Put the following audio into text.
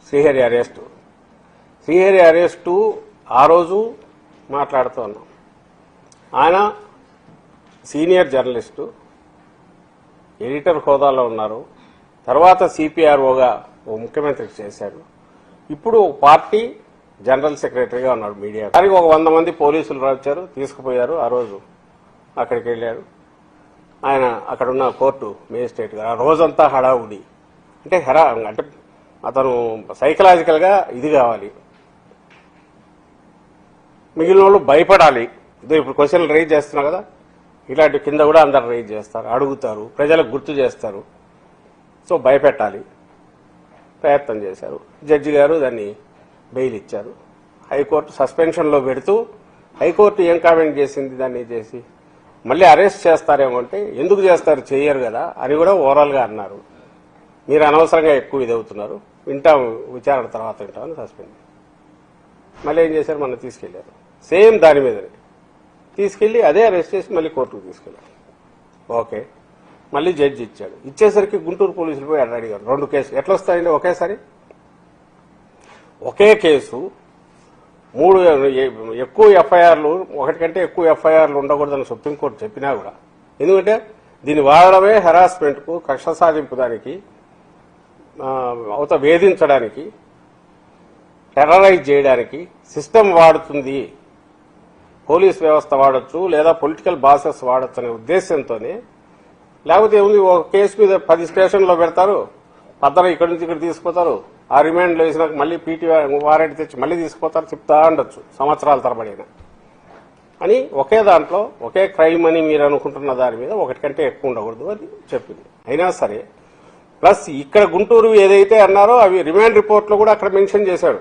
Srihari arrest ఆ రోజు మాట్లాడుతూ ఉన్నాం. ఆయన సీనియర్ జర్నలిస్టు, ఎడిటర్ హోదాలో ఉన్నారు. తర్వాత సిపిఆర్ఓగా ముఖ్యమంత్రికి చేశారు. ఇప్పుడు పార్టీ జనరల్ సెక్రటరీగా ఉన్నాడు మీడియా. దానికి ఒక 100 మంది పోలీసులు వచ్చారు, తీసుకుపోయారు. ఆ రోజు అక్కడికి వెళ్ళాడు ఆయన. అక్కడున్న కోర్టు మేజిస్ట్రేట్ గారు ఆ రోజంతా హడావుడి. అంటే అతను సైకలాజికల్ గా ఇది కావాలి, మిగిలిన వాళ్ళు భయపడాలి. ఇప్పుడు క్వశ్చన్లు రైజ్ చేస్తున్నారు కదా, ఇలాంటి కింద కూడా అందరు రైజ్ చేస్తారు, అడుగుతారు, ప్రజలకు గుర్తు చేస్తారు. సో భయపెట్టాలి ప్రయత్నం చేశారు. జడ్జి గారు దాన్ని బెయిల్ ఇచ్చారు. హైకోర్టు సస్పెన్షన్లో పెడుతూ హైకోర్టు ఏం కామెంట్ చేసింది, దాన్ని చేసి మళ్ళీ అరెస్ట్ చేస్తారేమో అంటే ఎందుకు చేస్తారు, చేయరు కదా అని కూడా ఓవరాల్గా అన్నారు. మీరు అనవసరంగా ఎక్కువ ఇదవుతున్నారు, వింటాం విచారణ తర్వాత వింటామని సస్పెండ్. మళ్ళీ ఏం చేశారు, మొన్న తీసుకెళ్లారు సేమ్ దాని మీదనే తీసుకెళ్లి అదే అరెస్ట్ చేసి మళ్ళీ కోర్టుకు తీసుకెళ్లారు. ఓకే, మళ్ళీ జడ్జి ఇచ్చాడు. ఇచ్చేసరికి గుంటూరు పోలీసులు పోయి అడిగారు 2 కేసులు ఎట్లా వస్తాయండి ఒకేసారి. ఒకే కేసు 3 ఎక్కువ ఎఫ్ఐఆర్లు, ఒకటి కంటే ఎక్కువ ఎఫ్ఐఆర్లు ఉండకూడదని సుప్రీంకోర్టు చెప్పినా కూడా, ఎందుకంటే దీన్ని వాడడమే హెరాస్మెంట్కు, కక్ష సాధింపు దానికి, వేధించడానికి, టెర్రరైజ్ చేయడానికి సిస్టమ్ వాడుతుంది, పోలీస్ వ్యవస్థ వాడచ్చు లేదా పొలిటికల్ బాసెస్ వాడచ్చు అనే ఉద్దేశంతోనే. లేకపోతే ఏముంది, ఒక కేసు మీద 10 స్టేషన్లో పెడతారు, 14 ఇక్కడి నుంచి ఇక్కడ తీసుకుపోతారు, ఆ రిమాండ్లో వేసినాక మళ్ళీ పీటీ వారెంట్ తెచ్చి మళ్ళీ తీసుకుపోతారు, చెప్తా ఉండొచ్చు సంవత్సరాల తరబడిన అని. ఒకే దాంట్లో ఒకే క్రైమ్ అని మీరు అనుకుంటున్న దాని మీద ఒకటి కంటే ఎక్కువ ఉండకూడదు అని చెప్పింది. అయినా సరే ప్లస్ ఇక్కడ గుంటూరు ఏదైతే అన్నారో అవి రిమాండ్ రిపోర్ట్లో కూడా అక్కడ మెన్షన్ చేశాడు.